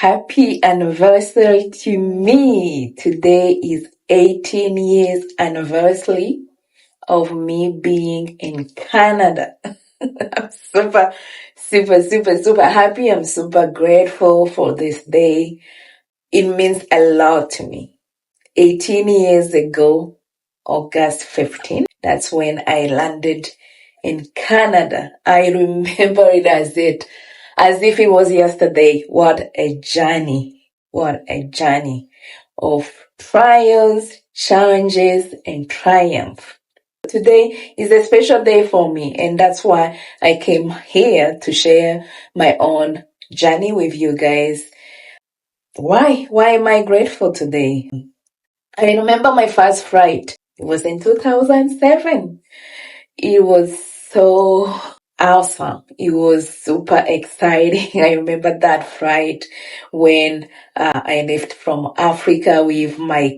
Happy anniversary to me. Today is 18 years anniversary of me being in Canada. I'm super happy. I'm super grateful for this day. It means a lot to me. 18 years ago, August 15th, that's when I landed in Canada. I remember it as if it was yesterday. What a journey. What a journey of trials, challenges, and triumph. Today is a special day for me, and that's why I came here to share my own journey with you guys. Why am I grateful today? I remember my first flight. It was in 2007. It was so awesome. It was super exciting. I remember that flight when I left from Africa with my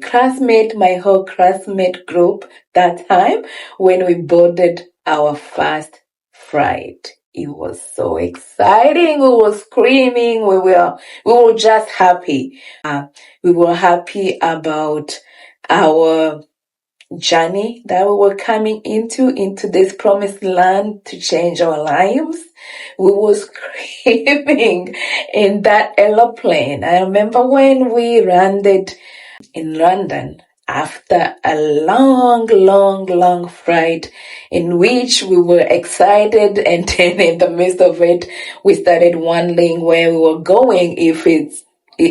whole classmate group that time when we boarded our first flight. It was so exciting. We were screaming. We were just happy. We were happy about our journey that we were coming into this promised land to change our lives. We were screaming in that aeroplane. I remember when we landed in London after a long flight in which we were excited, and then in the midst of it, we started wondering where we were going if it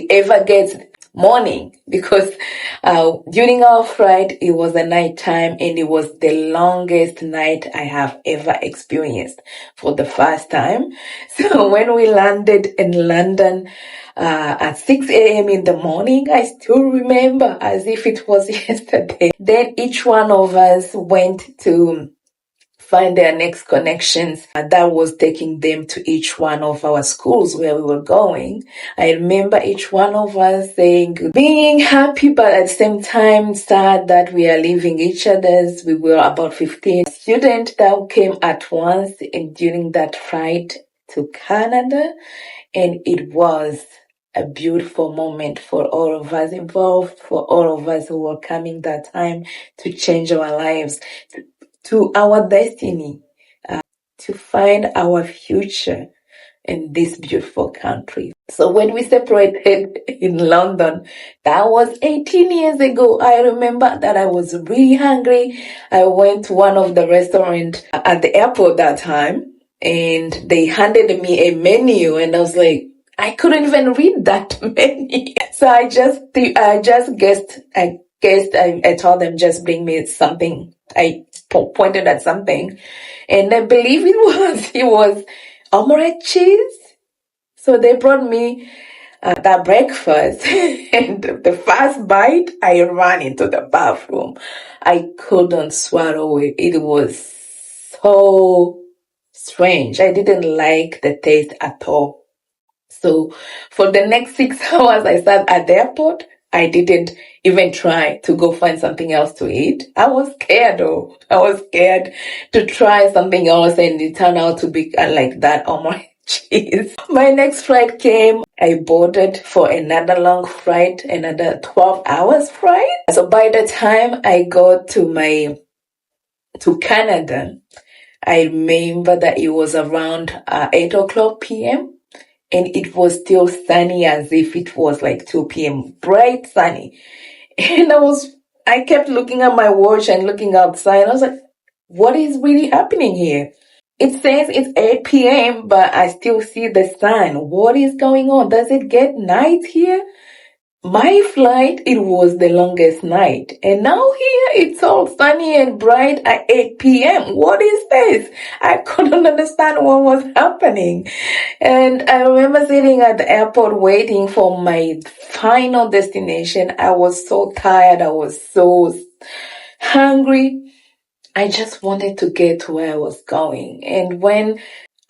ever gets morning, because during our flight it was a night time, and it was the longest night I have ever experienced for the first time. So when we landed in London at 6 a.m. in the morning, I still remember as if it was yesterday. Then each one of us went to find their next connections that was taking them to each one of our schools where we were going. I remember each one of us saying, being happy, but at the same time sad that we are leaving each other's. We were about 15 students that came at once during that flight to Canada, and it was a beautiful moment for all of us involved, for all of us who were coming that time to change our lives, to our destiny, to find our future in this beautiful country. So when we separated in London, that was 18 years ago. I remember that I was really hungry. I went to one of the restaurants at the airport that time, and they handed me a menu, and I was like, I couldn't even read that menu. So I told them, just bring me something. I pointed at something, and I believe it was omelette cheese. So they brought me that breakfast, and the first bite, I ran into the bathroom. I couldn't swallow it. It was so strange. I didn't like the taste at all. So for the next 6 hours I sat at the airport. I didn't even try to go find something else to eat. I was scared though. I was scared to try something else, and it turned out to be like that on my cheese. My next flight came. I boarded for another long flight, another 12 hours flight. So by the time I got to Canada, I remember that it was around 8 o'clock p.m. and it was still sunny as if it was like 2 p.m. bright sunny. And I kept looking at my watch and looking outside. I was like, what is really happening here? It says it's 8 p.m., but I still see the sun. What is going on? Does it get night here? My flight, it was the longest night. And now here it's all sunny and bright at 8 p.m. What is this? I couldn't understand what was happening. And I remember sitting at the airport waiting for my final destination. I was so tired. I was so hungry. I just wanted to get to where I was going. And when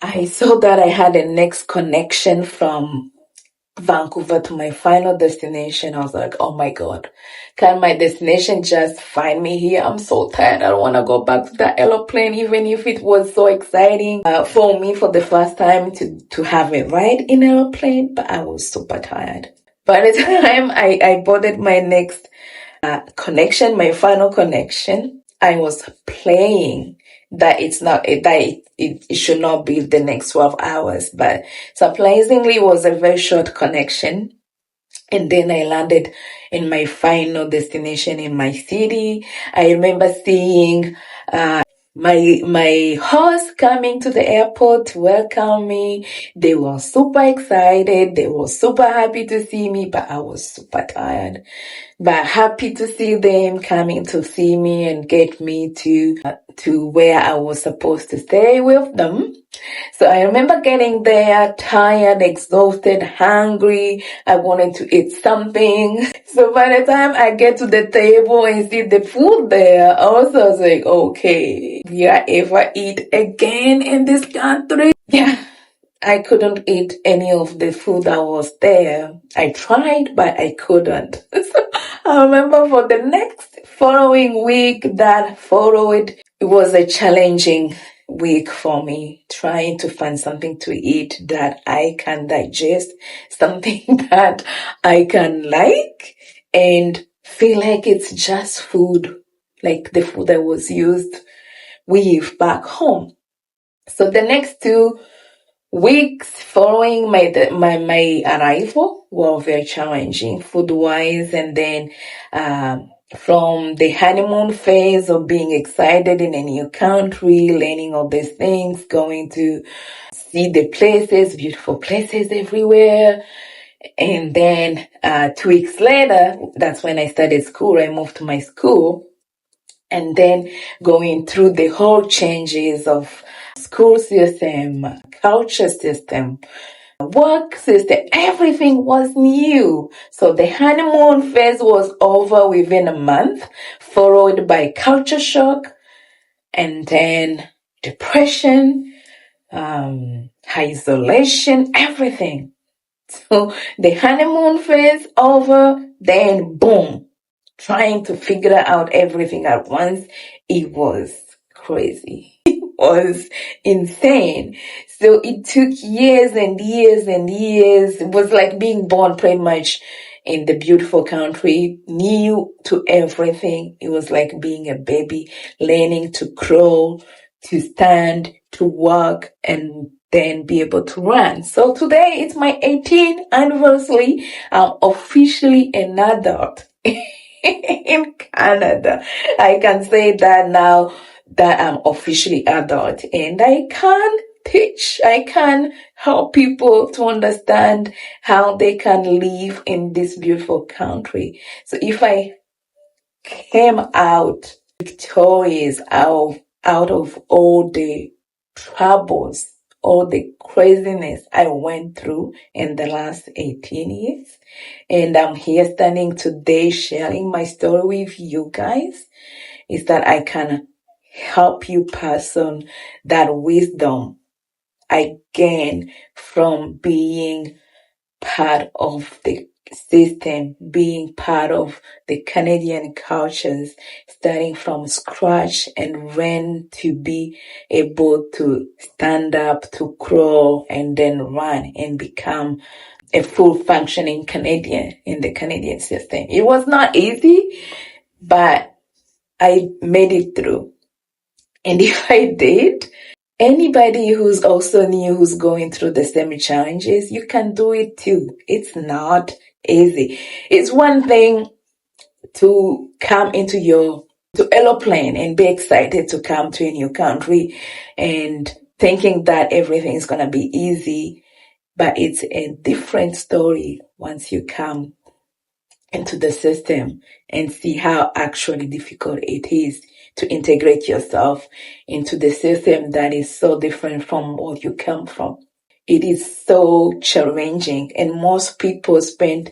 I saw that I had a next connection from Vancouver to my final destination. I was like, oh my God, can my destination just find me here? I'm so tired. I don't want to go back to that aeroplane, even if it was so exciting for me for the first time to have a ride in an aeroplane, but I was super tired. By the time I boarded my next connection, my final connection, I was playing that it should not be the next 12 hours, but surprisingly it was a very short connection. And then I landed in my final destination in my city. I remember seeing my host coming to the airport to welcome me. They were super excited. They were super happy to see me, but I was super tired. But happy to see them coming to see me and get me to where I was supposed to stay with them. So I remember getting there tired, exhausted, hungry. I wanted to eat something. So by the time I get to the table and see the food there, also I was like, okay, will I ever eat again in this country? Yeah. I couldn't eat any of the food that was there. I tried, but I couldn't. So I remember for the next following week that followed, it was a challenging week for me, trying to find something to eat that I can digest, something that I can like and feel like it's just food, like the food I was used with back home. So the next 2 weeks following my arrival were very challenging food-wise, and then from the honeymoon phase of being excited in a new country, learning all these things, going to see the places, beautiful places everywhere. And then 2 weeks later, that's when I started school. I moved to my school. And then going through the whole changes of school system, culture system, work system, everything was new. So the honeymoon phase was over within a month, followed by culture shock, and then depression, isolation, everything. So the honeymoon phase over, then boom, trying to figure out everything at once. It was crazy. It was insane. So it took years and years and years. It was like being born pretty much in the beautiful country, new to everything. It was like being a baby, learning to crawl, to stand, to walk, and then be able to run. So today it's my 18th anniversary. I'm officially an adult in Canada. I can say that now that I'm officially adult, and I can teach, I can help people to understand how they can live in this beautiful country. So if I came out victorious out of all the troubles, all the craziness I went through in the last 18 years, and I'm here standing today sharing my story with you guys, is that I can help you pass on that wisdom I gained from being part of the system, being part of the Canadian cultures, starting from scratch and when to be able to stand up, to crawl, and then run and become a full functioning Canadian in the Canadian system. It was not easy, but I made it through. And if I did, anybody who's also new, who's going through the same challenges, you can do it too. It's not easy. It's one thing to come to aeroplane and be excited to come to a new country and thinking that everything is going to be easy, but it's a different story once you come into the system and see how actually difficult it is to integrate yourself into the system that is so different from what you come from. It is so challenging, and most people spend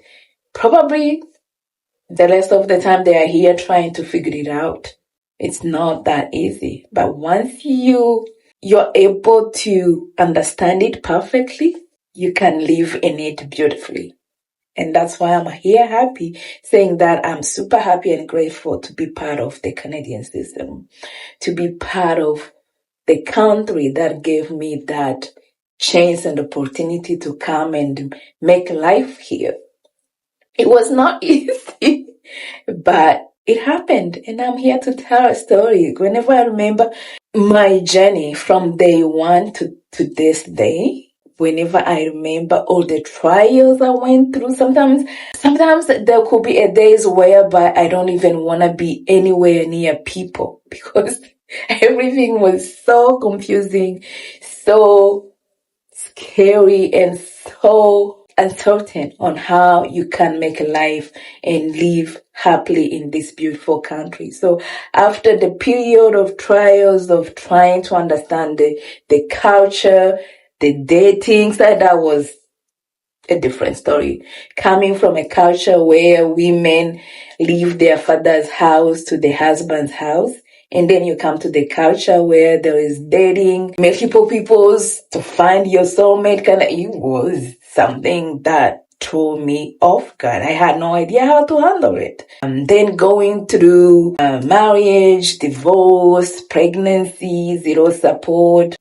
probably the rest of the time they are here trying to figure it out. It's not that easy, but once you're able to understand it perfectly, you can live in it beautifully. And that's why I'm here happy, saying that I'm super happy and grateful to be part of the Canadian system, to be part of the country that gave me that chance and opportunity to come and make life here. It was not easy, but it happened, and I'm here to tell a story. Whenever I remember my journey from day one to this day, whenever I remember all the trials I went through, sometimes there could be a days whereby I don't even want to be anywhere near people because everything was so confusing, so scary, and so uncertain on how you can make a life and live happily in this beautiful country. So after the period of trials of trying to understand the culture, the dating side, that was a different story. Coming from a culture where women leave their father's house to the husband's house, and then you come to the culture where there is dating, multiple peoples to find your soulmate. It was something that threw me off guard. I had no idea how to handle it. Then going through marriage, divorce, pregnancy, zero support,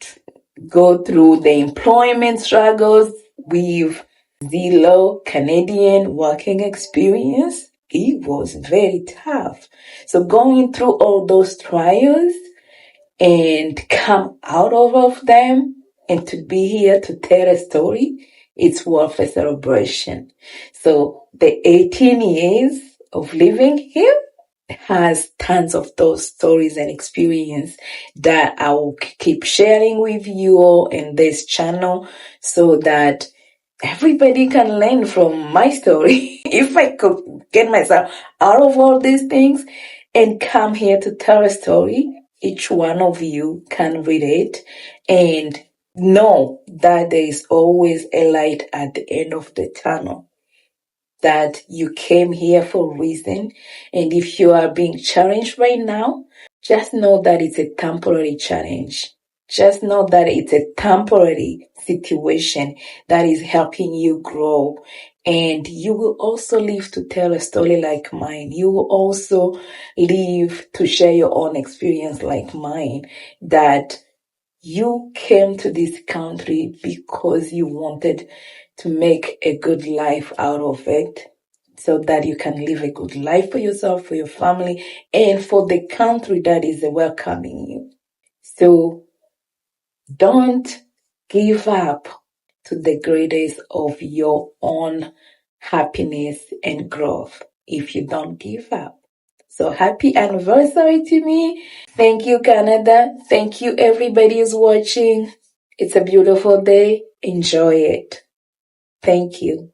go through the employment struggles with zero Canadian working experience. It was very tough. So going through all those trials and come out of them and to be here to tell a story, it's worth a celebration. So the 18 years of living here has tons of those stories and experience that I will keep sharing with you all in this channel so that everybody can learn from my story. If I could get myself out of all these things and come here to tell a story, each one of you can read it and know that there is always a light at the end of the tunnel, that you came here for a reason. And if you are being challenged right now, just know that it's a temporary challenge. Just know that it's a temporary situation that is helping you grow. And you will also live to tell a story like mine. You will also live to share your own experience like mine, that you came to this country because you wanted to make a good life out of it, so that you can live a good life for yourself, for your family, and for the country that is welcoming you. So don't give up to the greatest of your own happiness and growth if you don't give up. So happy anniversary to me. Thank you, Canada. Thank you, everybody who's watching. It's a beautiful day. Enjoy it. Thank you.